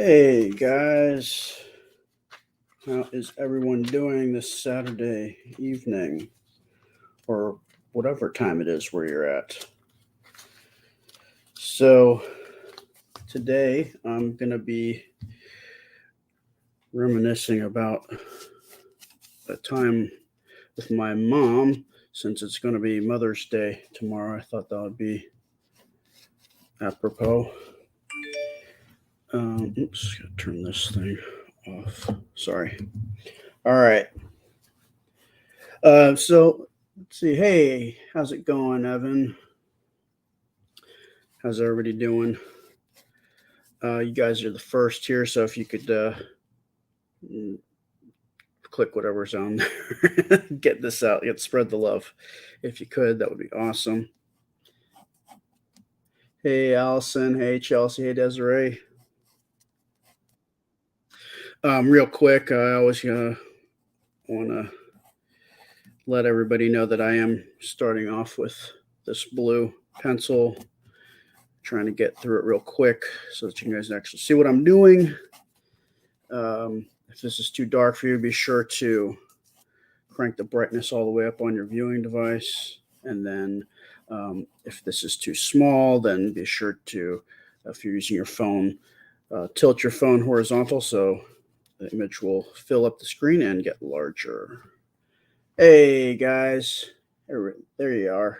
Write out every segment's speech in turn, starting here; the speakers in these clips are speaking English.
Hey guys, how is everyone doing this Saturday evening or whatever time it is where you're at? So, today I'm going to be reminiscing about a time with my mom since it's going to be Mother's Day tomorrow. I thought that would be apropos. Oops, gotta turn this thing off. Sorry. All right. So let's see. Hey, how's it going, Evan? How's everybody doing? You guys are the first here, so if you could mm, click whatever's on there, get this out, spread the love. If you could, that would be awesome. Hey, Allison. Hey, Chelsea. Hey, Desiree. Real quick, I always want to let everybody know that I am starting off with this blue pencil, trying to get through it real quick so that you guys can actually see what I'm doing. If this is too dark for you, be sure to crank the brightness all the way up on your viewing device. And then if this is too small, then be sure to, if you're using your phone, tilt your phone horizontal so the image will fill up the screen and get larger. Hey guys, there you are.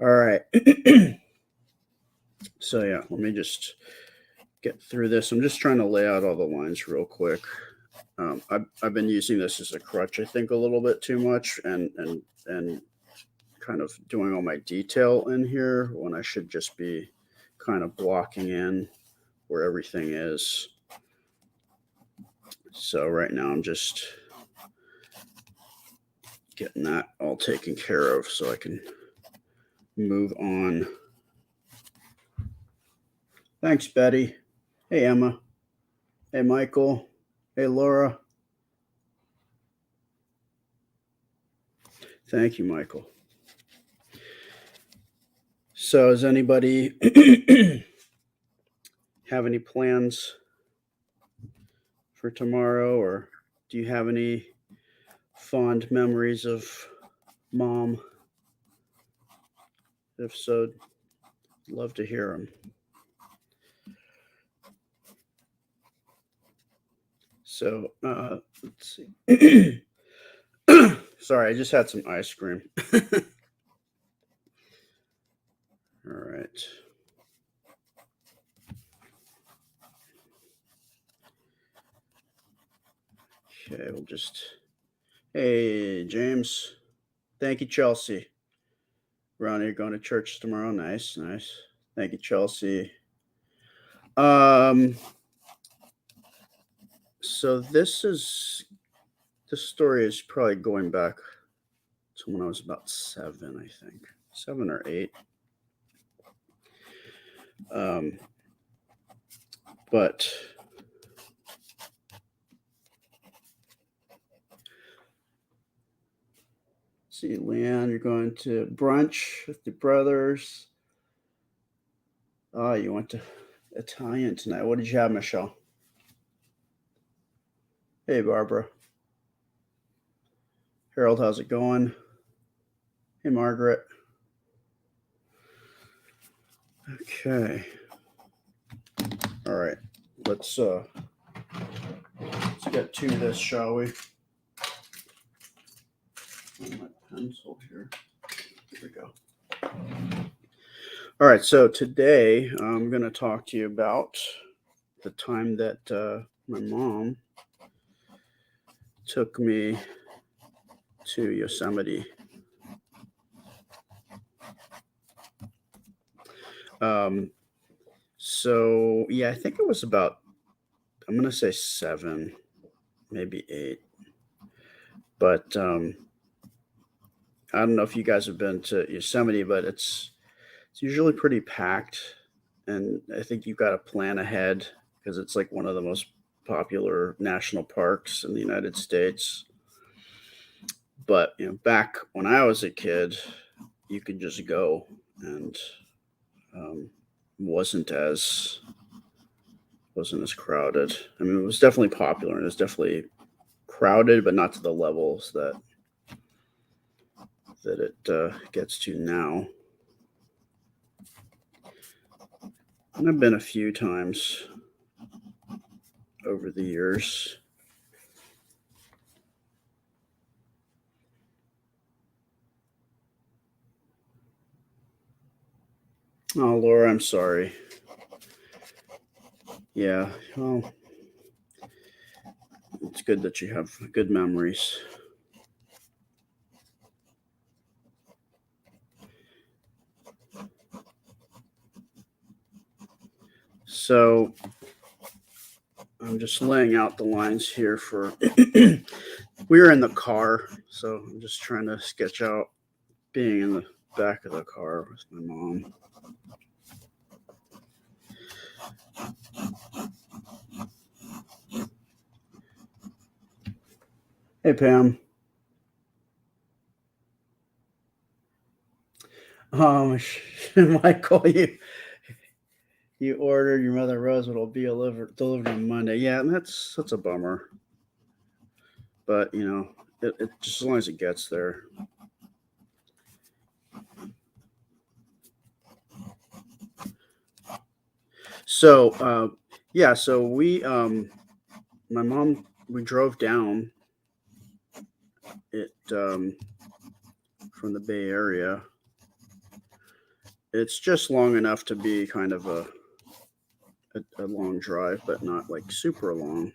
All right. So yeah, let me just get through this. I'm just trying to lay out all the lines real quick. I've been using this as a crutch, I think, a little bit too much, and kind of doing all my detail in here when I should just be kind of blocking in where everything is. So right now I'm just getting that all taken care of so I can move on. Thanks, Betty. Hey, Emma. Hey, Michael. Hey, Laura. Thank you, Michael. So, does anybody have any plans for tomorrow, or do you have any fond memories of mom? If so, love to hear them. So, let's see. Sorry, I just had some ice cream. All right. Okay, we'll just. Hey, James. Thank you, Chelsea. Ronnie, you're going to church tomorrow. Nice, nice. Thank you, Chelsea. So this story is probably going back to when I was about 7, I think, 7 or 8. But see, Leanne, you're going to brunch with the brothers. Oh, you went to Italian tonight. What did you have, Michelle? Hey, Barbara. Harold, how's it going? Hey, Margaret. Okay. All right. Let's get to this, shall we? My pencil here. Here we go. All right. So today I'm going to talk to you about the time that my mom took me to Yosemite. So yeah, I think it was about, I'm gonna say 7, maybe 8. But I don't know if you guys have been to Yosemite, but it's usually pretty packed, and I think you've got to plan ahead because it's like one of the most popular national parks in the United States. But back when I was a kid, you could just go, and wasn't as wasn't as crowded. I mean, it was definitely popular and it was definitely crowded, but not to the levels that it gets to now. And I've been a few times over the years. Oh, Laura, I'm sorry. Yeah, well, it's good that you have good memories. So I'm just laying out the lines here for. We were in the car, so I'm just trying to sketch out being in the back of the car with my mom. Hey, Pam. Michael, you ordered your mother rose. It'll be delivered on Monday. Yeah, that's a bummer. But it just as long as it gets there. So yeah, so my mom, we drove down it from the Bay Area. It's just long enough to be kind of a long drive, but not like super long.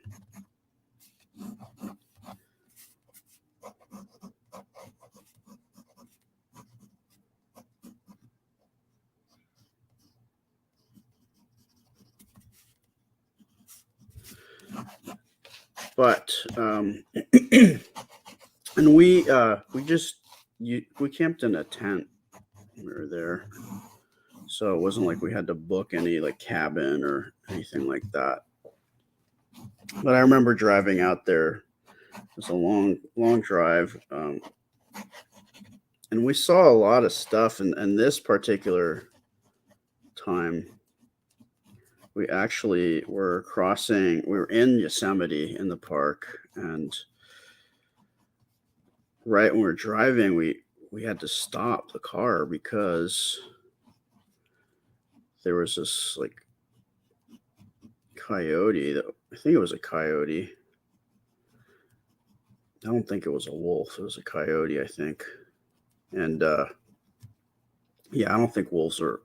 But and we camped in a tent when we were there, so it wasn't like we had to book any like cabin or anything like that. But I remember driving out there. It was a long drive, and we saw a lot of stuff. And this particular time, we actually were crossing. We were in Yosemite in the park, and right when we were driving, we had to stop the car because there was this like coyote that I think it was a coyote. I don't think it was a wolf. It was a coyote, I think. And yeah, I don't think wolves are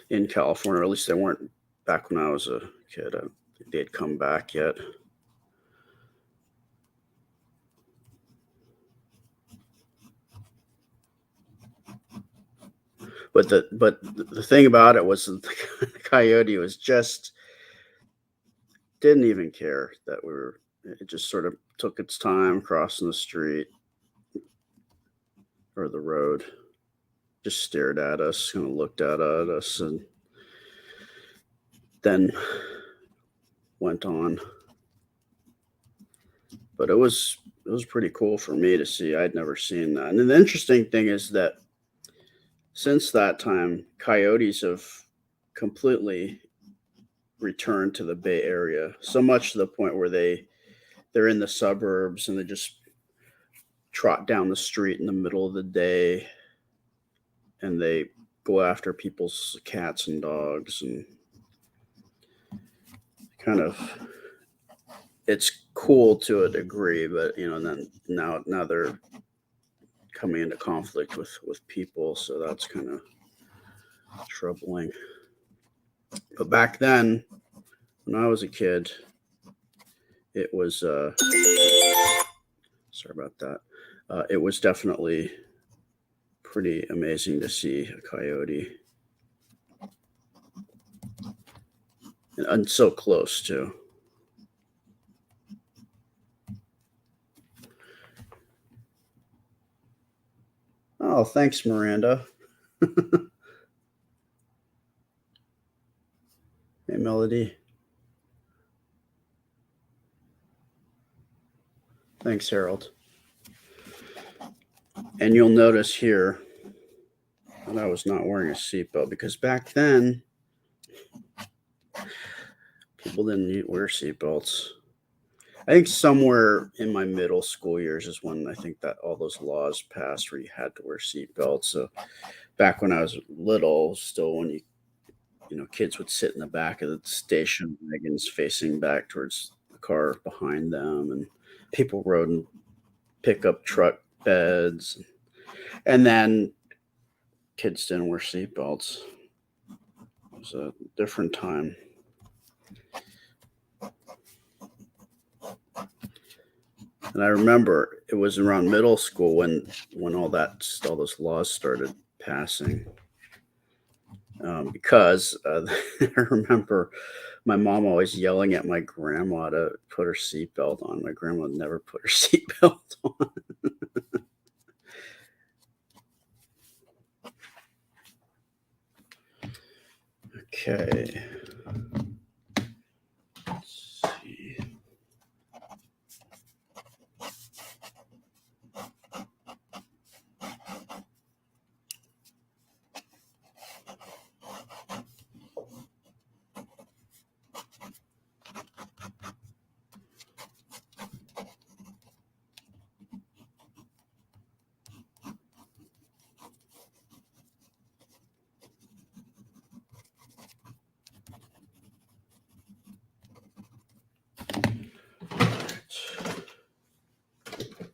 in California, or at least they weren't back when I was a kid. I don't think they had come back yet. But the thing about it was that the coyote was just didn't even care that we were. It just sort of took its time crossing the street or the road, just stared at us, kind of looked at us, and then went on. But it was pretty cool for me to see. I'd never seen that. And then the interesting thing is that since that time, coyotes have completely returned to the Bay Area, so much to the point where they're in the suburbs and they just trot down the street in the middle of the day and they go after people's cats and dogs and kind of it's cool to a degree, but then now they're coming into conflict with people, so that's kind of troubling. But back then, when I was a kid, it was sorry about that. It was definitely pretty amazing to see a coyote, and so close too. Oh, thanks, Miranda. Hey, Melody. Thanks, Harold. And you'll notice here that I was not wearing a seatbelt because back then People didn't wear seatbelts. I think somewhere in my middle school years is when I think that all those laws passed where you had to wear seatbelts. So back when I was little, still when kids would sit in the back of the station wagons facing back towards the car behind them, and people rode in pickup truck beds, and then kids didn't wear seatbelts. It was a different time. And I remember it was around middle school when all those laws started passing. Because I remember my mom always yelling at my grandma to put her seatbelt on. My grandma never put her seatbelt on. Okay. Let's see.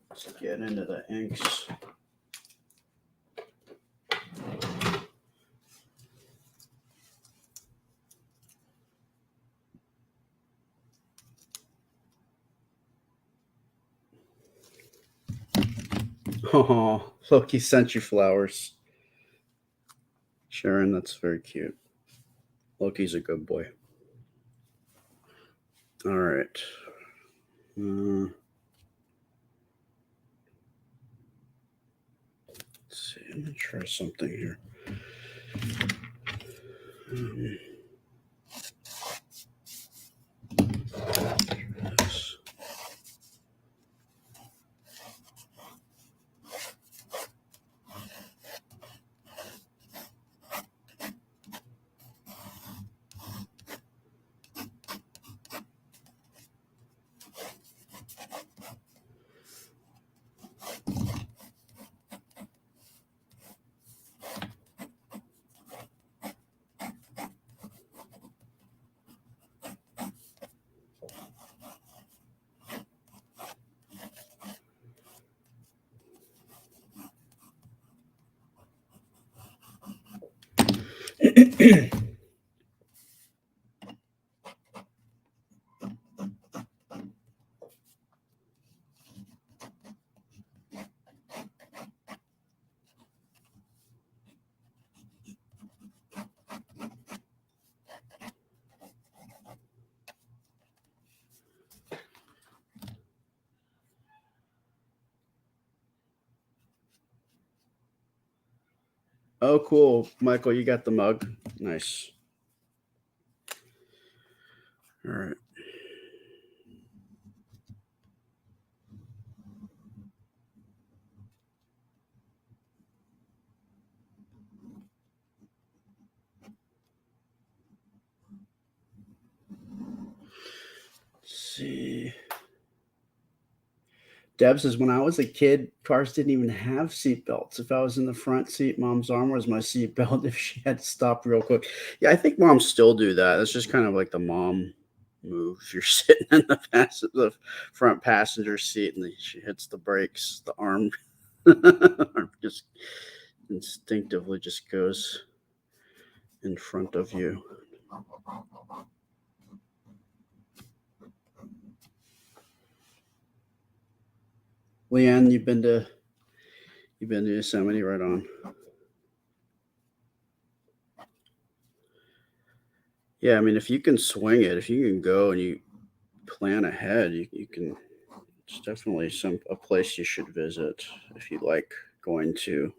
Let's get into the inks. Oh, Loki sent you flowers. Sharon, that's very cute. Loki's a good boy. All right. Let's see. I'm going to try something here. Um, this. Oh, cool. Michael, you got the mug. Nice. All right. Let's see. Deb says, when I was a kid, cars didn't even have seat belts. If I was in the front seat, mom's arm was my seat belt if she had to stop real quick. Yeah, I think moms still do that. It's just kind of like the mom move. If you're sitting in the front passenger seat and she hits the brakes, the arm, arm just instinctively just goes in front of you. Leanne, you've been to Yosemite, right on. Yeah, I mean, if you can swing it, if you can go and you plan ahead, you can. It's definitely a place you should visit if you like going to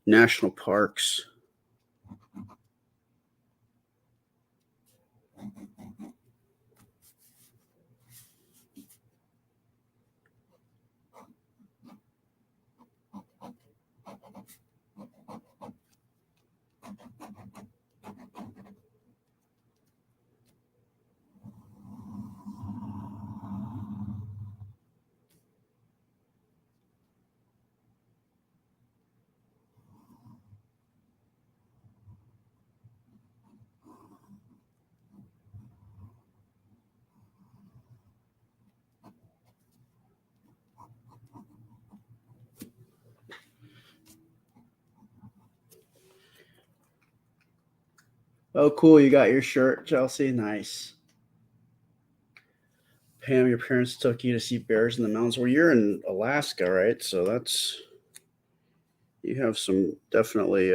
national parks. Oh, cool. You got your shirt, Chelsea. Nice. Pam, your parents took you to see bears in the mountains. Well, you're in Alaska, right? So that's you have some definitely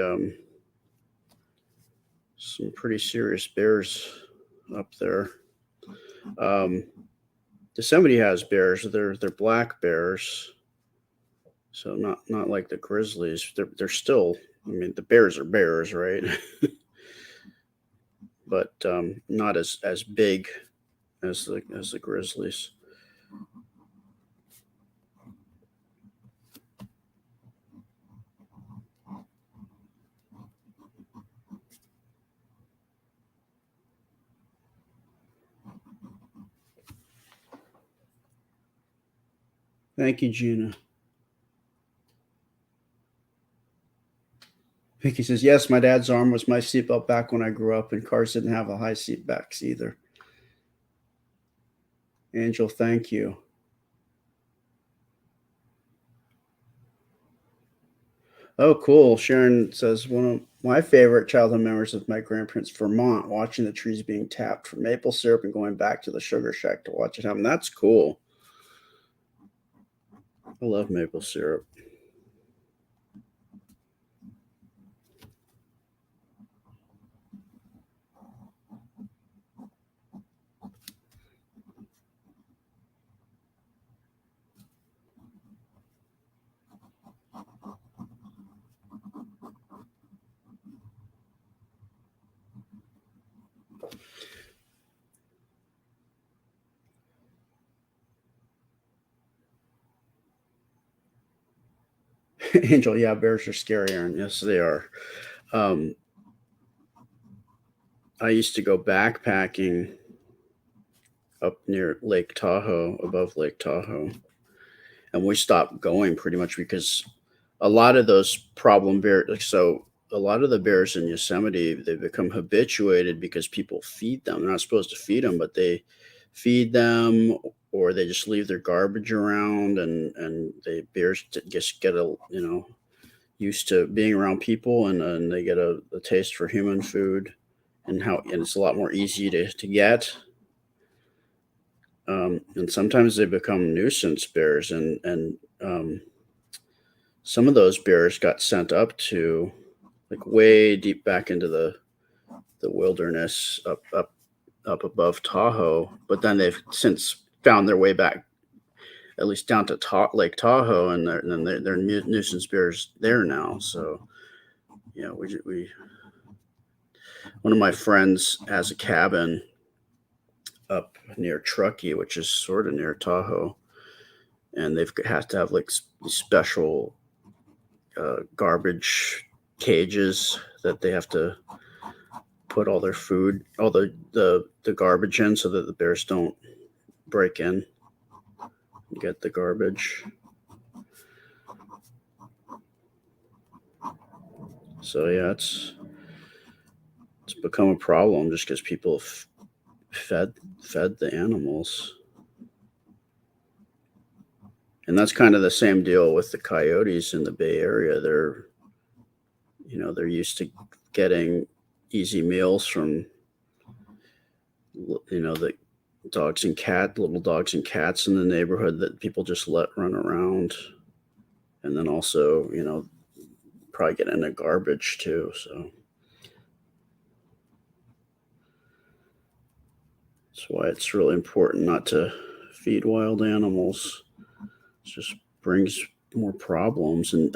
some pretty serious bears up there. Um, Yosemite has bears. They're black bears, so not like the grizzlies. They're still. I mean, the bears are bears, right? But not as big as the grizzlies. Thank you, Gina. Vicky says, yes, my dad's arm was my seatbelt back when I grew up, and cars didn't have a high seat backs either. Angel, thank you. Oh, cool. Sharon says, one of my favorite childhood memories of my grandparents' Vermont, watching the trees being tapped for maple syrup and going back to the sugar shack to watch it happen. That's cool. I love maple syrup. Angel, yeah, bears are scary, Aaron. Yes, they are. Um, I used to go backpacking up near Lake Tahoe, above Lake Tahoe, and we stopped going pretty much because a lot of those problem bears. Like, so a lot of the bears in Yosemite, they become habituated because people feed them. They're not supposed to feed them, but they feed them, or they just leave their garbage around, and the bears just get a used to being around people, and they get a taste for human food, and it's a lot more easy to get. And sometimes they become nuisance bears, and some of those bears got sent up to like way deep back into the wilderness up above Tahoe, but then they've since found their way back at least down to Lake Tahoe, and they're nuisance bears there now. So yeah, we one of my friends has a cabin up near Truckee, which is sort of near Tahoe, and they've have to have like special garbage cages that they have to put all their food, all the garbage in, so that the bears don't break in and get the garbage. So yeah, it's become a problem just because people fed fed the animals, and that's kind of the same deal with the coyotes in the Bay Area. They're used to getting easy meals from the little dogs and cats in the neighborhood that people just let run around, and then also probably get into garbage too. So that's why it's really important not to feed wild animals. It just brings more problems, and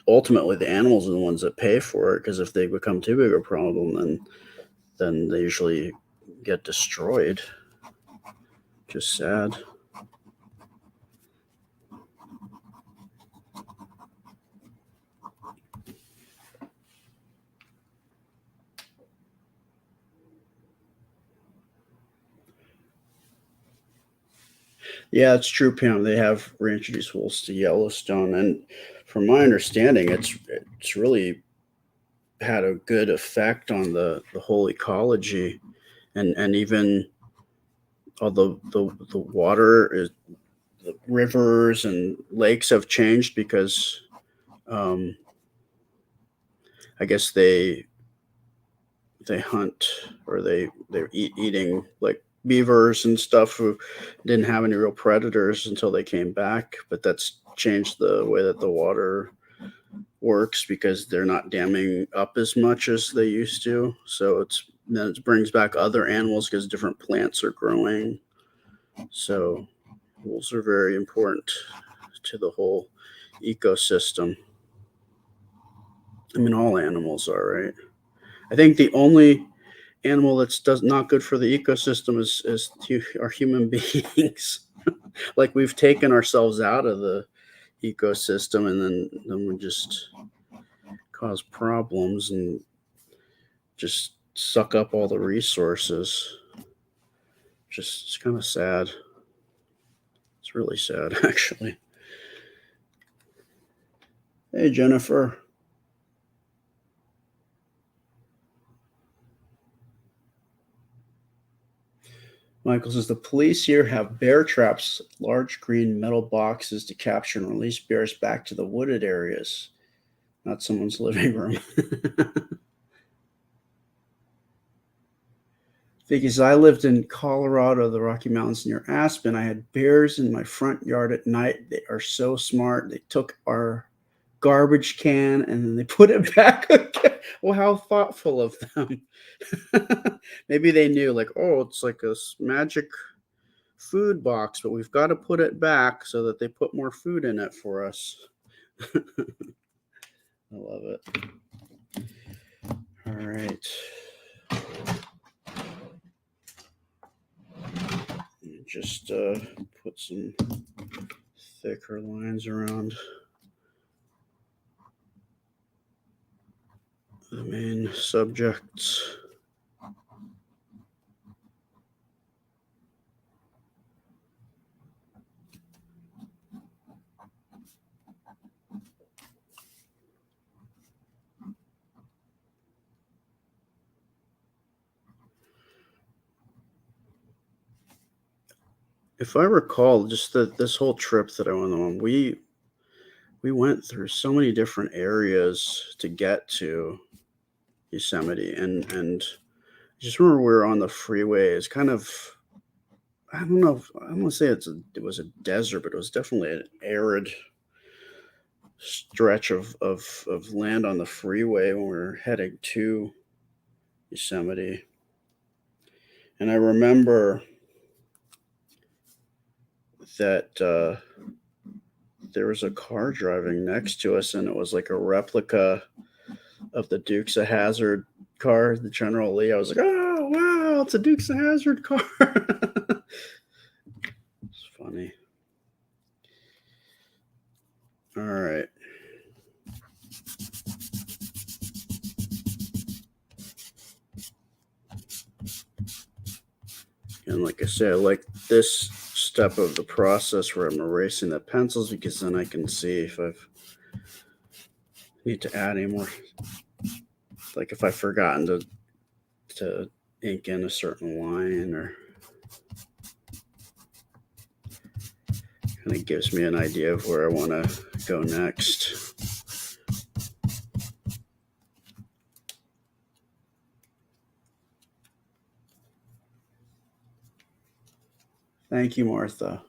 ultimately the animals are the ones that pay for it, because if they become too big a problem, then they usually get destroyed. Just sad. Yeah, it's true, Pam. They have reintroduced wolves to Yellowstone, and from my understanding, it's really had a good effect on the whole ecology, and even although the water is the rivers and lakes have changed because I guess they they hunt or they're eating like beavers and stuff who didn't have any real predators until they came back. But that's changed the way that the water works because they're not damming up as much as they used to. So then it brings back other animals because different plants are growing. So wolves are very important to the whole ecosystem. I mean, all animals are, right? I think the only animal that's not good for the ecosystem are human beings. Like we've taken ourselves out of the ecosystem, and then we just cause problems and just suck up all the resources. Just it's kind of sad. It's really sad, actually. Hey, Jennifer. Michael says the police here have bear traps, large green metal boxes to capture and release bears back to the wooded areas, not someone's living room. Because I lived in Colorado, the Rocky Mountains near Aspen, I had bears in my front yard at night. They are so smart. They took our garbage can and then they put it back again. Well, how thoughtful of them. Maybe they knew, like, oh, it's like a magic food box, but we've got to put it back so that they put more food in it for us. I love it. All right. Just put some thicker lines around the main subjects. If I recall, just this whole trip that I went on, we went through so many different areas to get to Yosemite, and I just remember we were on the freeway. It's kind of I don't know. I don't want to say it was a desert, but it was definitely an arid stretch of land on the freeway when we were heading to Yosemite. And I remember that there was a car driving next to us, and it was like a replica of the Dukes of Hazard car, the General Lee. I was like, oh wow, it's a Dukes of Hazard car. It's funny. All right. And like I say, I like this step of the process where I'm erasing the pencils because then I can see if I need to add any more. Like if I've forgotten to ink in a certain line, or kind of gives me an idea of where I want to go next. Thank you, Martha.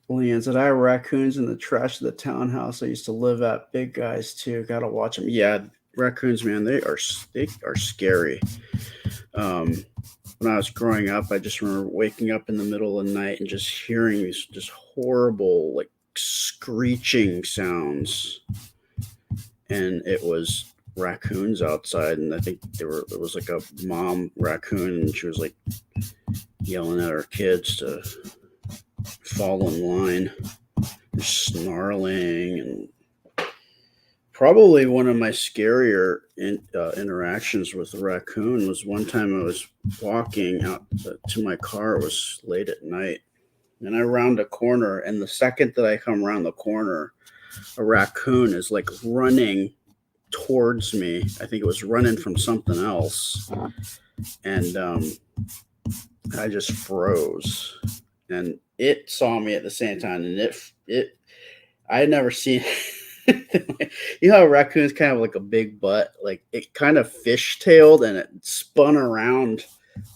Leanne said, I have raccoons in the trash of the townhouse I used to live at. Big guys, too. Gotta watch them. Yeah, raccoons, man, they are scary. When I was growing up, I just remember waking up in the middle of the night and just hearing these just horrible, like screeching sounds. And it was raccoons outside. And I think it was like a mom raccoon, and she was like yelling at her kids to fall in line, snarling. And probably one of my scarier interactions with a raccoon was one time I was walking out to my car. It was late at night, and I round a corner, and the second that I come around the corner, a raccoon is like running towards me. I think it was running from something else, and I just froze, and it saw me at the same time, and it I had never seen You know how raccoons kind of like a big butt, like it kind of fishtailed and it spun around,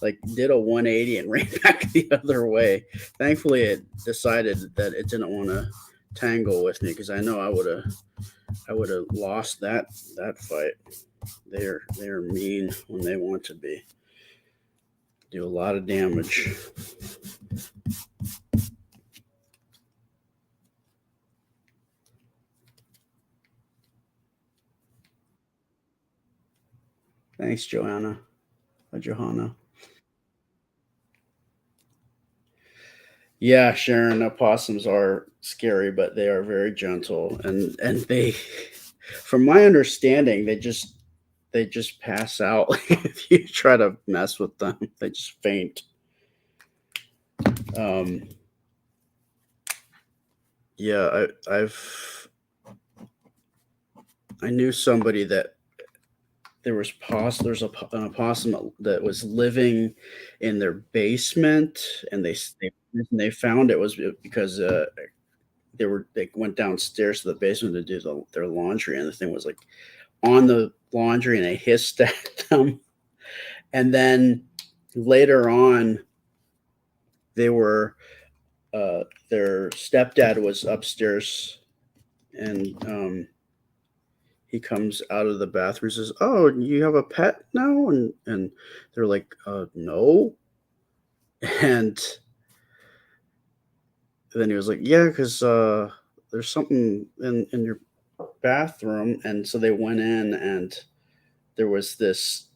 like did a 180 and ran back the other way. Thankfully, it decided that it didn't want to tangle with me because I know I would have lost that fight. They're mean when they want to be. Do a lot of damage. Thanks, Johanna. Yeah, Sharon, opossums are scary, but they are very gentle, and they, from my understanding, they just pass out if you try to mess with them. They just faint. Um, yeah, I knew somebody that there's an opossum that was living in their basement, and they found it was because they went downstairs to the basement to do their laundry, and the thing was like on the laundry, and they hissed at them. And then later on, they were their stepdad was upstairs, and he comes out of the bathroom and says, "Oh, you have a pet now?" And they're like, "No." And then he was like, "Yeah, because there's something in your bathroom." And so they went in, and there was this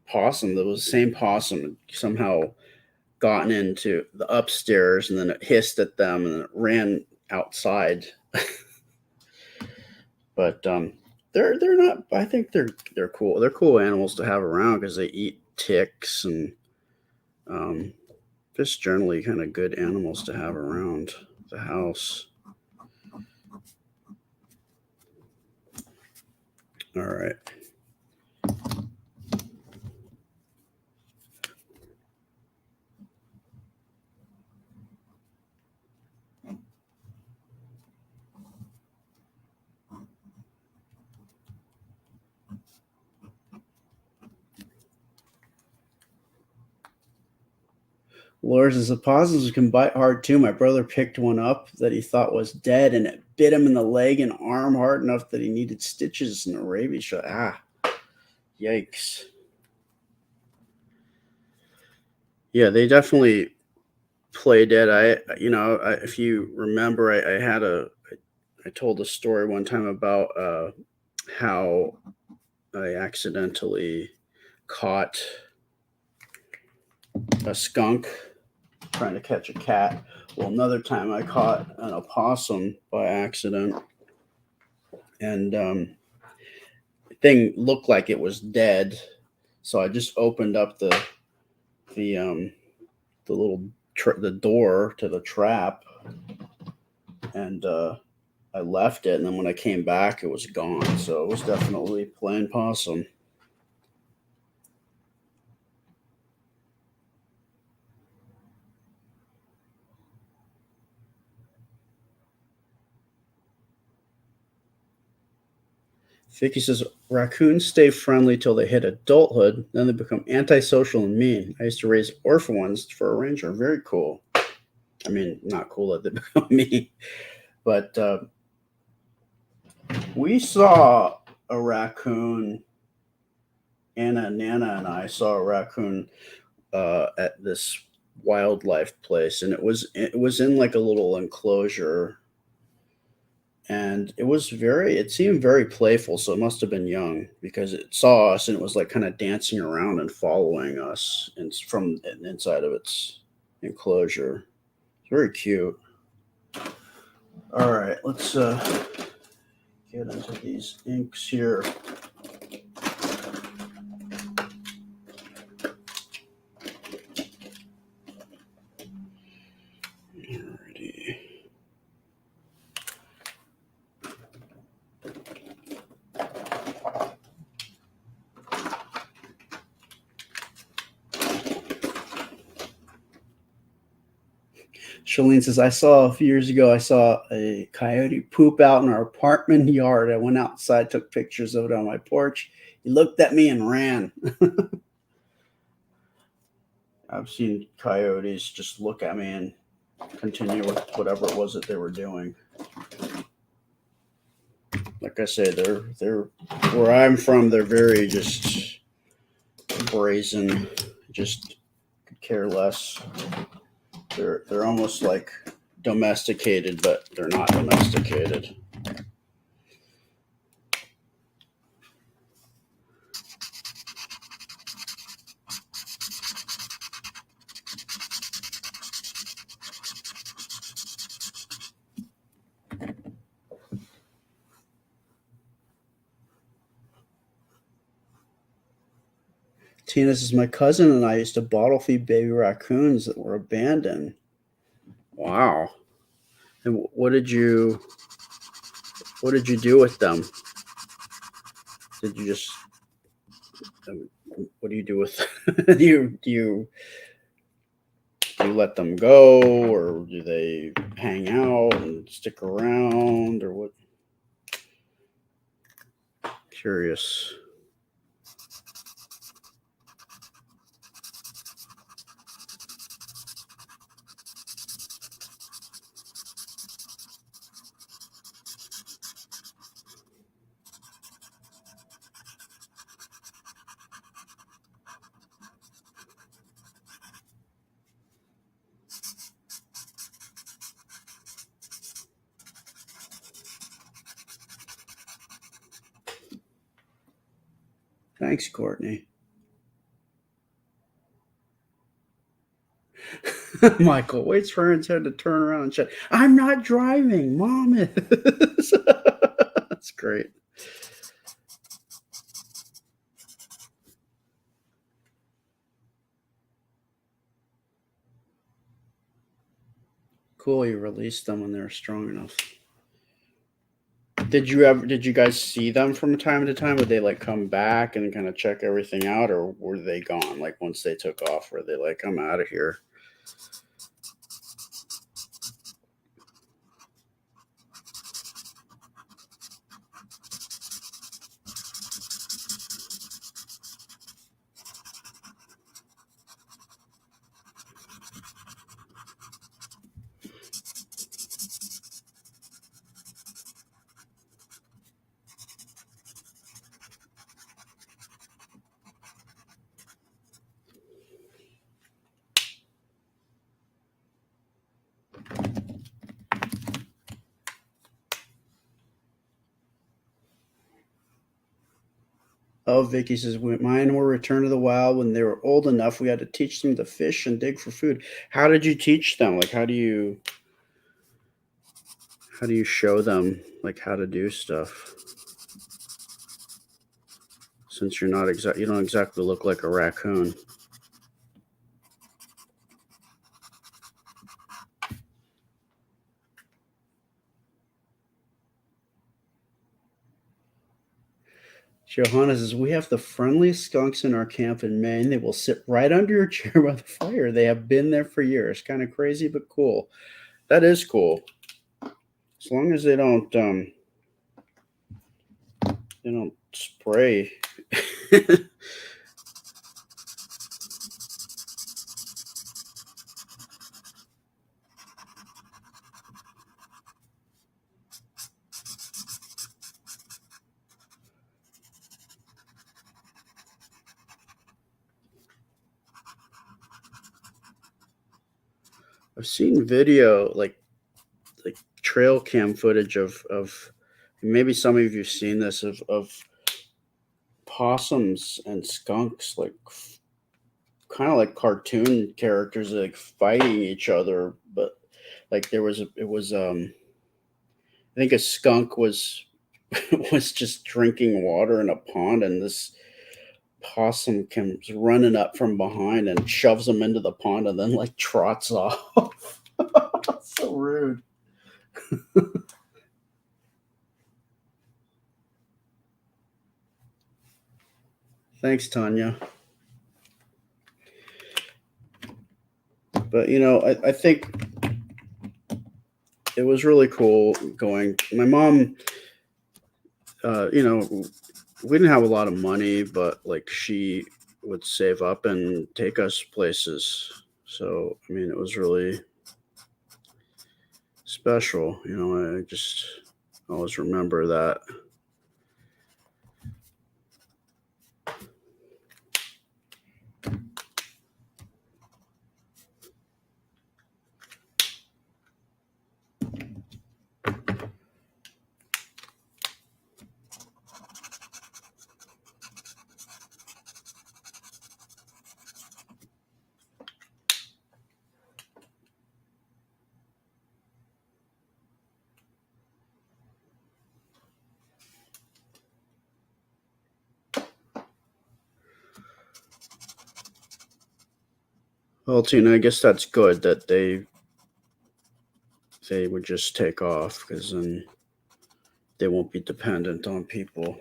possum that was the same possum somehow gotten into the upstairs, and then it hissed at them and it ran outside. But they're not. I think they're cool. They're cool animals to have around because they eat ticks and um, just generally kind of good animals to have around the house. All right. Lors is opossums can bite hard too. My brother picked one up that he thought was dead, and it bit him in the leg and arm hard enough that he needed stitches and a rabies shot. Yikes! Yeah, they definitely play dead. If you remember, I told a story one time about how I accidentally caught a skunk trying to catch a cat. Well, another time I caught an opossum by accident, and the thing looked like it was dead. So I just opened up the the little the door to the trap, and I left it. And then when I came back, it was gone. So it was definitely playing possum. Vicky says raccoons stay friendly till they hit adulthood, then they become antisocial and mean. I used to raise orphan ones for a ranger. Very cool. I mean, not cool that they become mean, but we saw a raccoon. Anna, Nana, and I saw a raccoon at this wildlife place, and it was in like a little enclosure, and it seemed very playful, so it must have been young because it saw us and it was like kind of dancing around and following us and from inside of its enclosure. It's very cute. All right, let's get into these inks here. Alrighty. Shalene says, I saw a few years ago, I saw a coyote poop out in our apartment yard. I went outside, took pictures of it on my porch. He looked at me and ran. I've seen coyotes just look at me and continue with whatever it was that they were doing. Like I say, they're where I'm from. They're very just brazen, just could care less. They're almost like domesticated, but they're not domesticated. Tina says, my cousin and I used to bottle feed baby raccoons that were abandoned. Wow. And what did you do with them? Did you just what do you do with do you let them go, or do they hang out and stick around, or what? Curious. Thanks, Courtney. Michael waits for her to turn around and check. I'm not driving. Mom is. That's great. Cool. You released them when they were strong enough. Did you guys see them from time to time? Would they like come back and kind of check everything out, or were they gone? Like once they took off, were they like, I'm out of here? Oh, Vicky says, mine were returned to the wild when they were old enough. We had to teach them to fish and dig for food. How did you teach them? Like, how do you show them like how to do stuff? Since you don't exactly look like a raccoon. Johanna says, we have the friendliest skunks in our camp in Maine. They will sit right under your chair by the fire. They have been there for years. Kind of crazy, but cool. That is cool. As long as they don't spray. I've seen video like trail cam footage of maybe some of you've seen this of possums and skunks like kind of like cartoon characters like fighting each other, but like it was I think a skunk was was just drinking water in a pond, and this possum comes running up from behind and shoves him into the pond and then like trots off. So rude. Thanks, Tanya. But I think it was really cool going. My mom, you know, we didn't have a lot of money, but like she would save up and take us places. So I mean, it was really special. You know, I just always remember that. Well, Tina, I guess that's good that they would just take off because then they won't be dependent on people.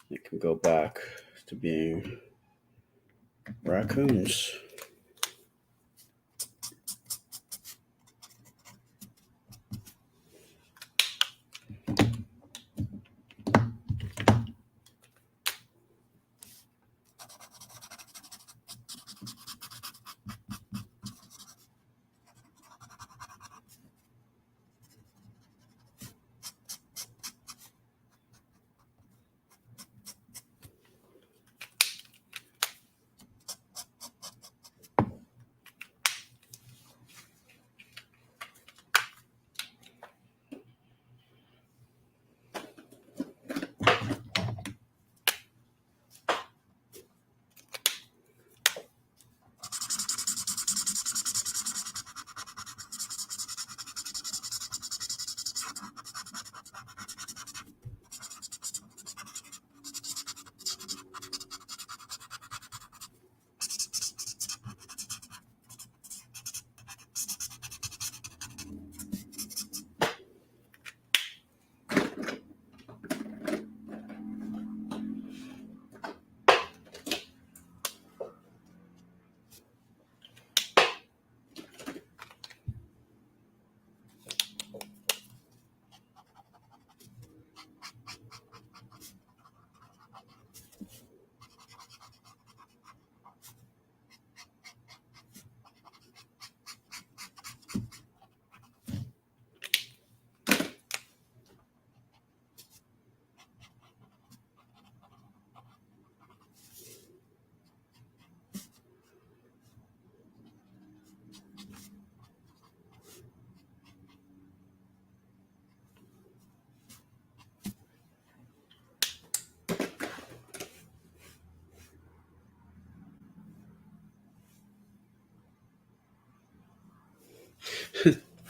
They can go back to being raccoons.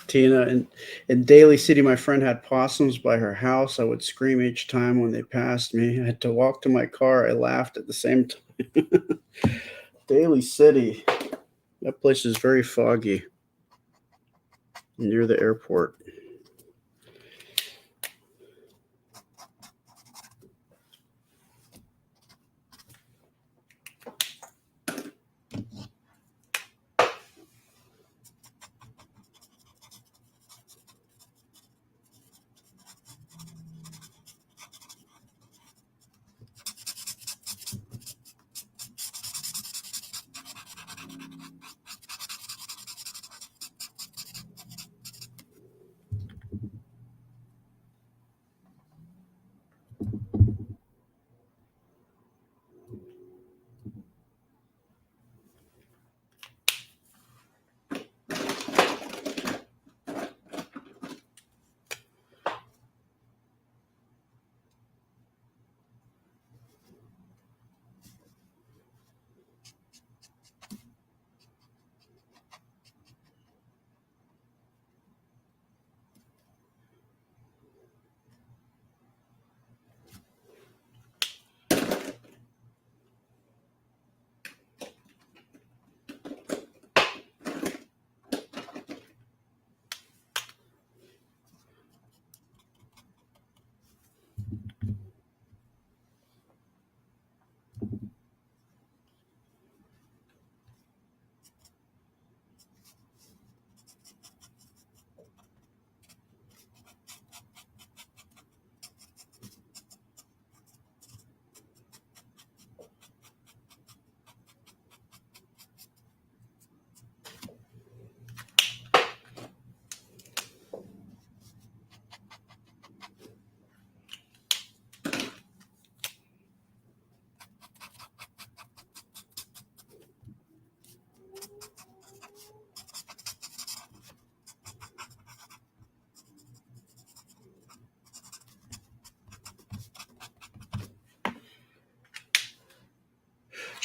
Tina, in Daly City, my friend had possums by her house. I would scream each time when they passed me. I had to walk to my car. I laughed at the same time. Daly City, that place is very foggy near the airport.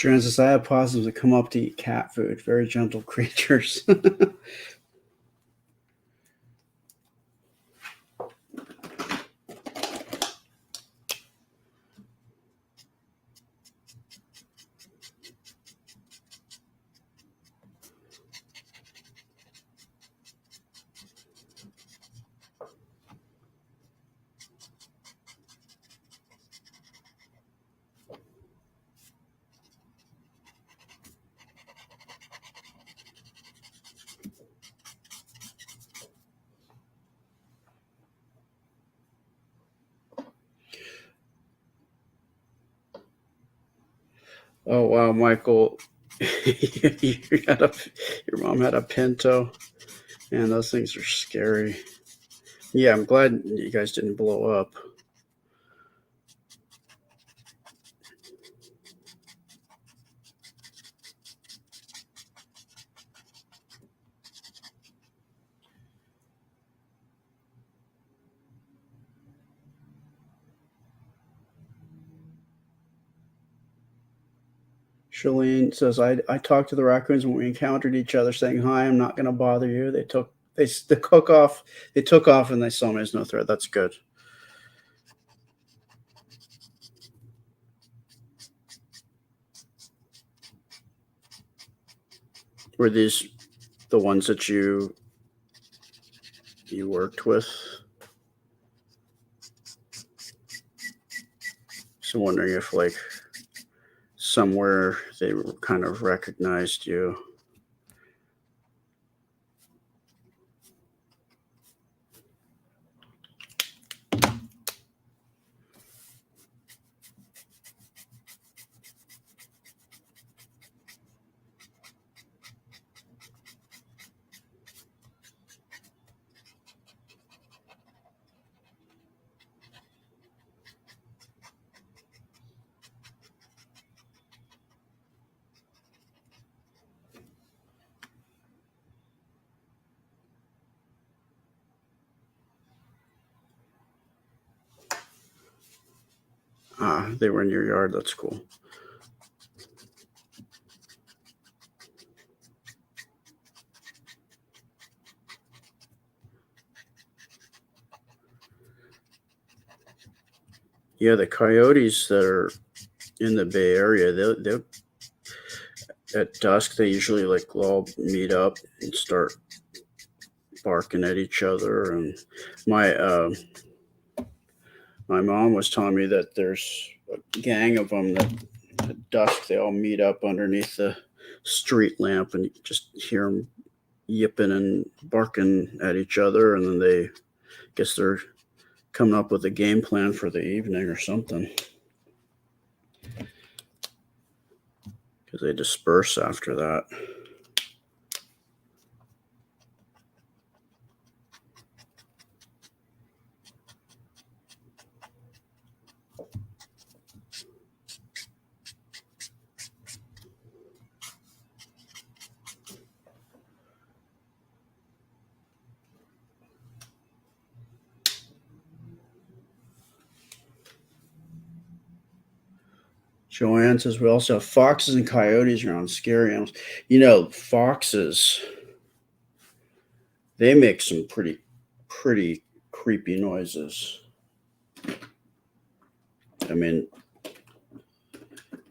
Sharon says, I have possums that come up to eat cat food. Very gentle creatures. Oh wow, Michael, you had a, your mom had a Pinto, and those things are scary. Yeah, I'm glad you guys didn't blow up. Shalene says, I talked to the raccoons when we encountered each other, saying hi. I'm not going to bother you. They cook off. They took off and they saw me as no threat. That's good. Were these the ones that you worked with? So wondering if like somewhere they kind of recognized you. Ah, they were in your yard. That's cool. Yeah, the coyotes that are in the Bay Area, they at dusk they usually like all meet up and start barking at each other. And my my mom was telling me that there's a gang of them that at dusk they all meet up underneath the street lamp and you just hear them yipping and barking at each other, and then they guess they're coming up with a game plan for the evening or something because they disperse after that. Joanne says we also have foxes and coyotes around, scary animals. You know, foxes, they make some pretty creepy noises. I mean,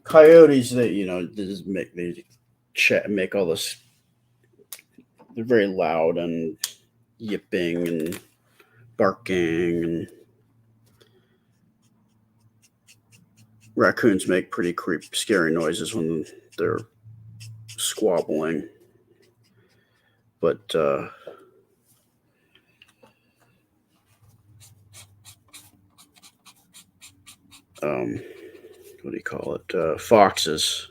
coyotes, they just make all this. They're very loud and yipping and barking, and raccoons make pretty scary noises when they're squabbling. But um, what do you call it? Foxes.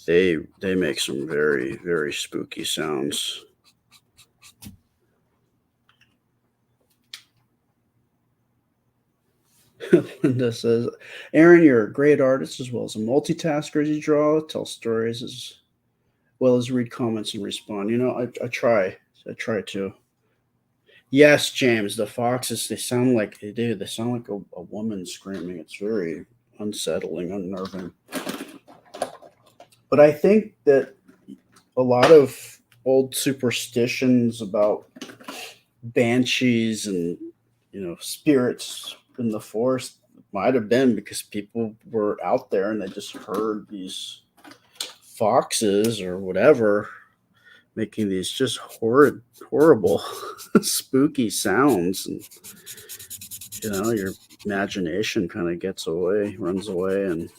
They make some very spooky sounds. Linda says, Aaron, you're a great artist as well as a multitasker as you draw, tell stories as well as read comments and respond. I try. I try to. Yes, James, the foxes, they sound like they do. They sound like a woman screaming. It's very unsettling, unnerving. But I think that a lot of old superstitions about banshees and spirits in the forest might have been because people were out there and they just heard these foxes or whatever making these just horrible, spooky sounds, and your imagination kind of runs away, and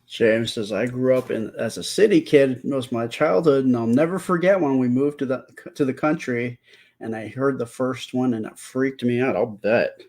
James says, I grew up as a city kid most of my childhood, and I'll never forget when we moved to the country, and I heard the first one, and it freaked me out. I'll bet.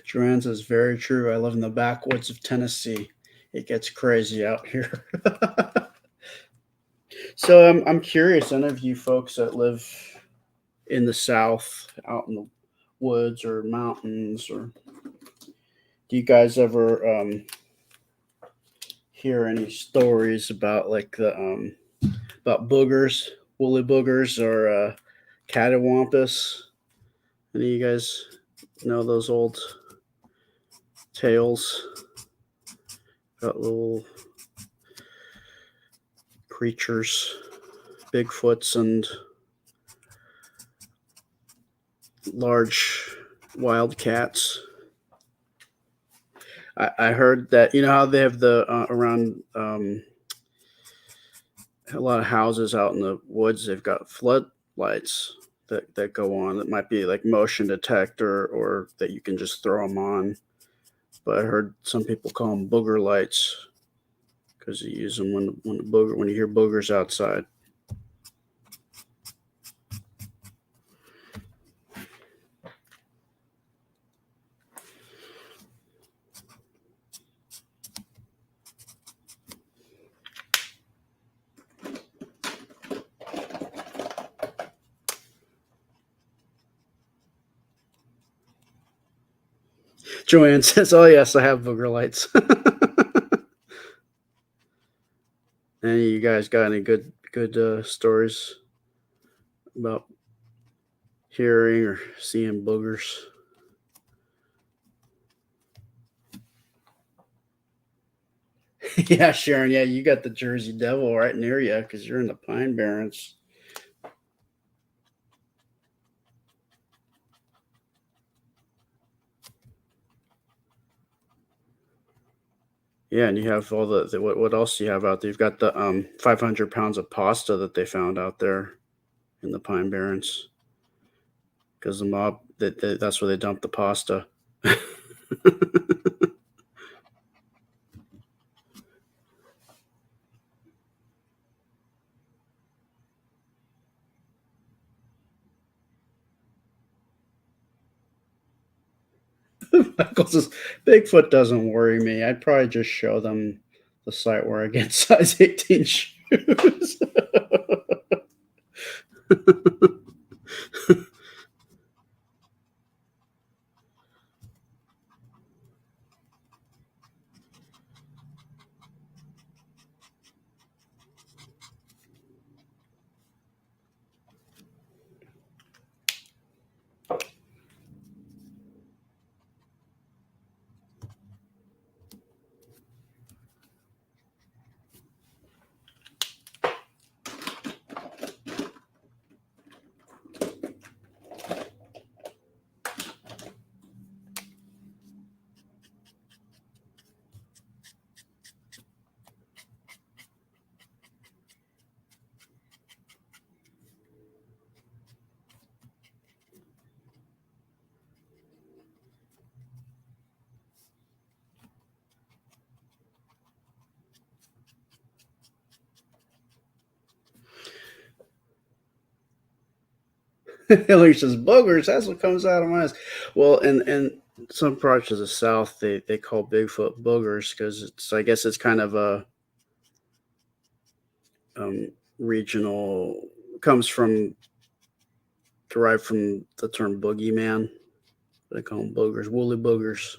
Joanne says, very true. I live in the backwoods of Tennessee. It gets crazy out here. So I'm curious, any of you folks that live in the South, out in the woods or mountains, or do you guys ever hear any stories about like the about boogers, woolly boogers, or catawampus? Any of you guys know those old tales about little creatures, Bigfoots, and large wildcats? I heard that how they have the around a lot of houses out in the woods. They've got floodlights that go on. That might be like motion detector, or that you can just throw them on. But I heard some people call them booger lights because you use them when you hear boogers outside. Joanne says, "Oh yes, I have booger lights." Any of you guys got any good stories about hearing or seeing boogers? Yeah, Sharon. Yeah, you got the Jersey Devil right near you because you're in the Pine Barrens. Yeah, and you have all what else do you have out there? You've got the 500 pounds of pasta that they found out there in the Pine Barrens because the mob that's where they dumped the pasta. Michael says, Bigfoot doesn't worry me. I'd probably just show them the site where I get size 18 shoes. Hillary says boogers. That's what comes out of my eyes. Well, and some parts of the South they call Bigfoot boogers because it's I guess it's kind of a regional comes from derived from the term boogeyman. They call them boogers, woolly boogers.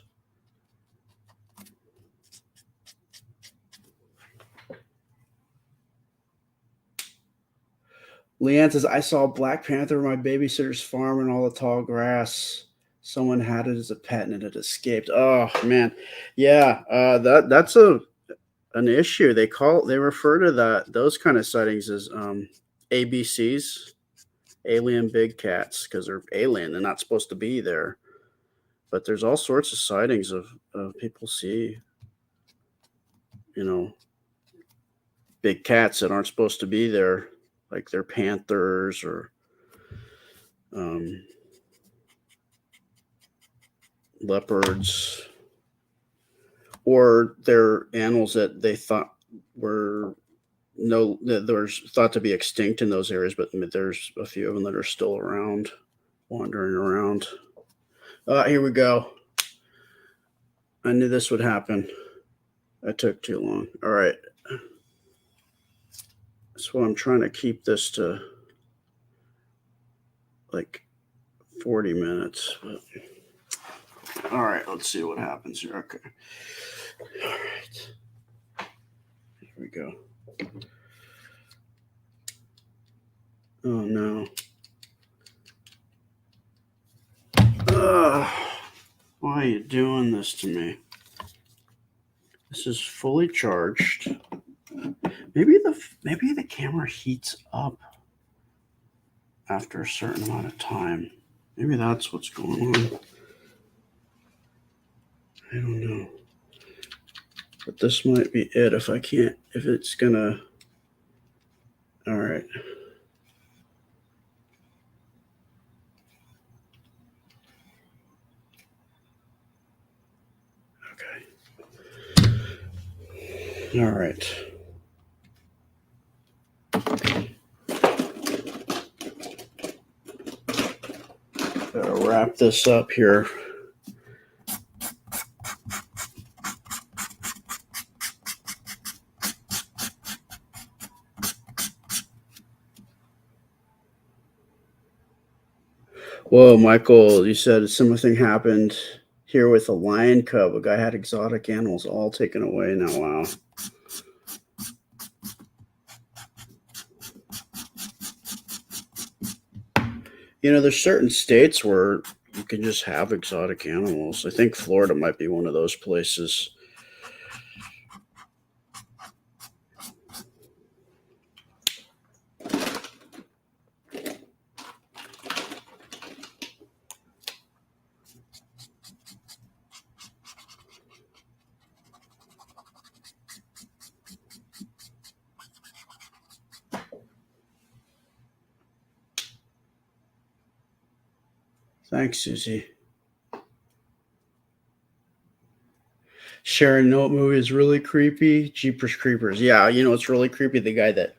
Leanne says, I saw a Black Panther on my babysitter's farm and all the tall grass. Someone had it as a pet and it had escaped. Oh man, yeah, that's a an issue. They refer to those kind of sightings as ABCs, alien big cats, because they're alien. They're not supposed to be there. But there's all sorts of sightings of people see, you know, big cats that aren't supposed to be there, like they're panthers or um, leopards, or they're animals that they thought were no that there's thought to be extinct in those areas, but there's a few of them that are still around, wandering around. Here we go. I knew this would happen. I took too long. All right. So I'm trying to keep this to like 40 minutes. But all right, let's see what happens here. Okay. All right. Here we go. Oh no. Ugh. Why are you doing this to me? This is fully charged. Maybe the camera heats up after a certain amount of time. Maybe that's what's going on. I don't know. But this might be it if I can't if it's gonna all right. Okay. All right. Gotta wrap this up here. Whoa, Michael, you said a similar thing happened here with a lion cub. A guy had exotic animals all taken away now. Wow. There's certain states where you can just have exotic animals. I think Florida might be one of those places. Thanks, Susie. Sharon, know what movie is really creepy? Jeepers Creepers. Yeah, it's really creepy. The guy that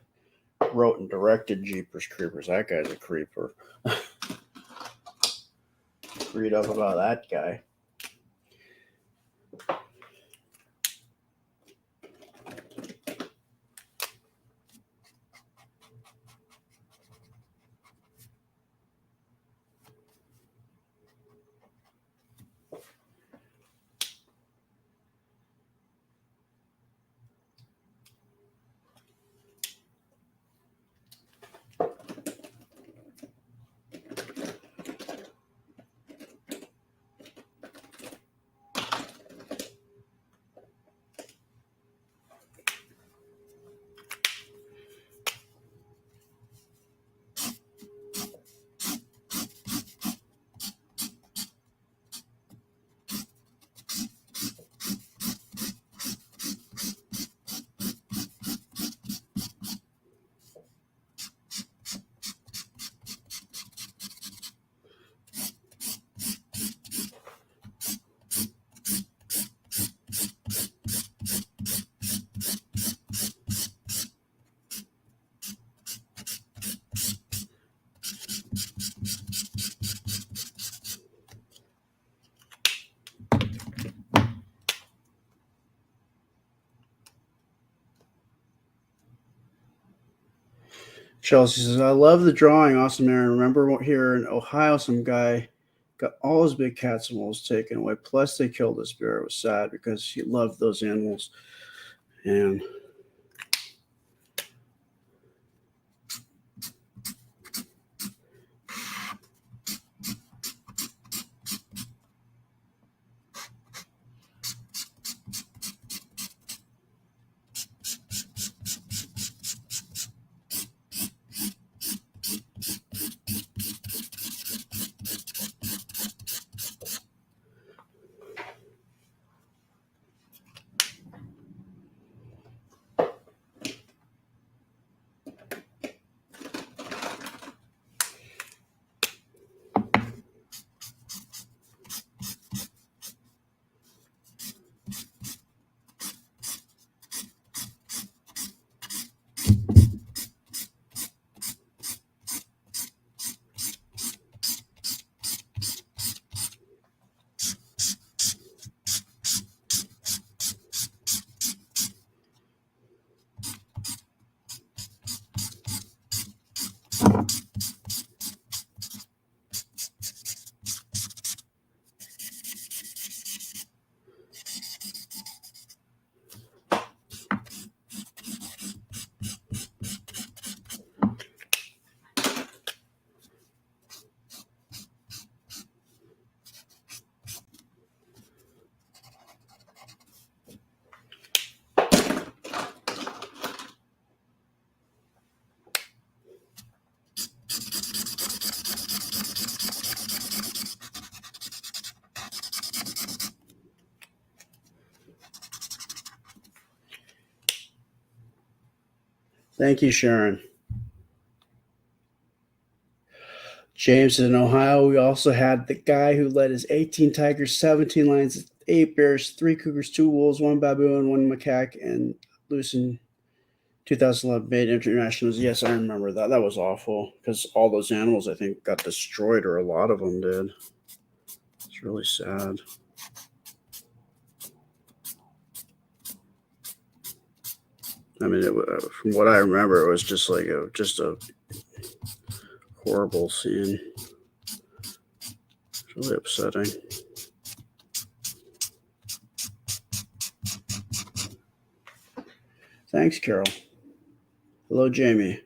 wrote and directed Jeepers Creepers. That guy's a creeper. Read up about that guy. Chelsea says, I love the drawing. Awesome, Aaron. Remember here in Ohio, some guy got all his big cats and wolves taken away. Plus, they killed his bear. It was sad because he loved those animals. And thank you, Sharon. James in Ohio, we also had the guy who led his 18 tigers, 17 lions, 8 bears, 3 cougars, 2 wolves, 1 baboon, 1 macaque, and loose in 2011 made internationals. Yes, I remember that. That was awful because all those animals, I think, got destroyed, or a lot of them did. It's really sad. I mean, from what I remember, it was just like a horrible scene. It's really upsetting. Thanks, Carol. Hello, Jamie.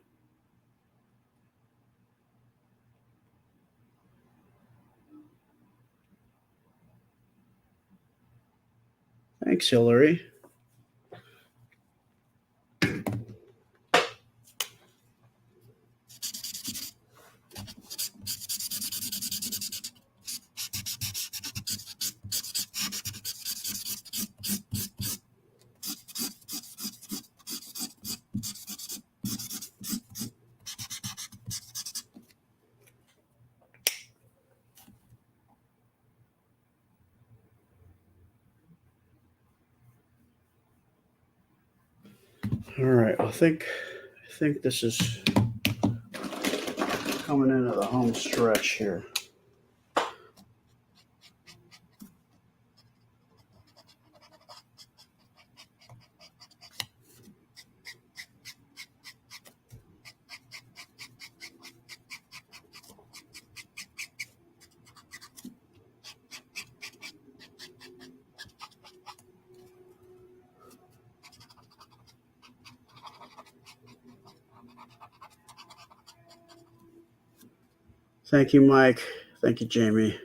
Thanks, Hillary. All right, I think this is coming into the home stretch here. Thank you, Mike. Thank you, Jamie.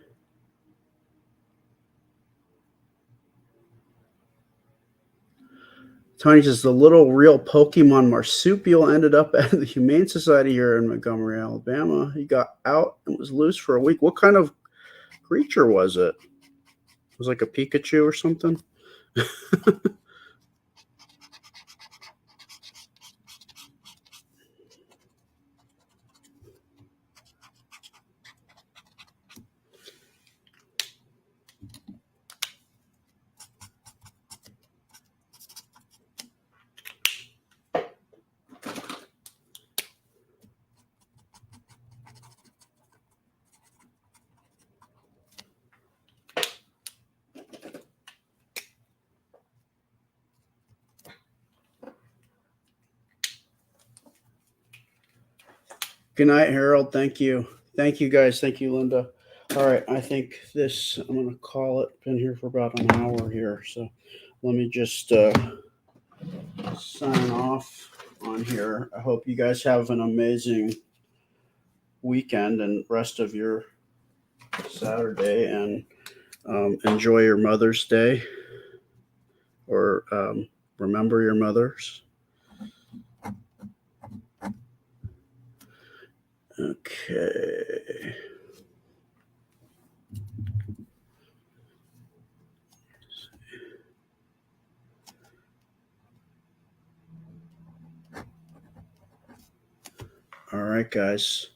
Tony says the little real Pokemon marsupial ended up at the Humane Society here in Montgomery, Alabama. He got out and was loose for a week. What kind of creature was it? It was like a Pikachu or something? Good night, Harold. Thank you. Thank you, guys. Thank you, Linda. All right, I think this, I'm going to call it. Been here for about an hour here. So let me just sign off on here. I hope you guys have an amazing weekend and rest of your Saturday, and enjoy your Mother's Day, or remember your mothers. Okay. All right, guys.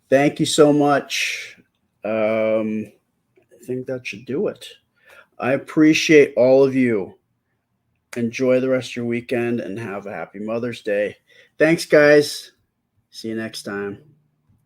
Thank you so much. I think that should do it. I appreciate all of you. Enjoy the rest of your weekend and have a happy Mother's Day. Thanks, guys. See you next time.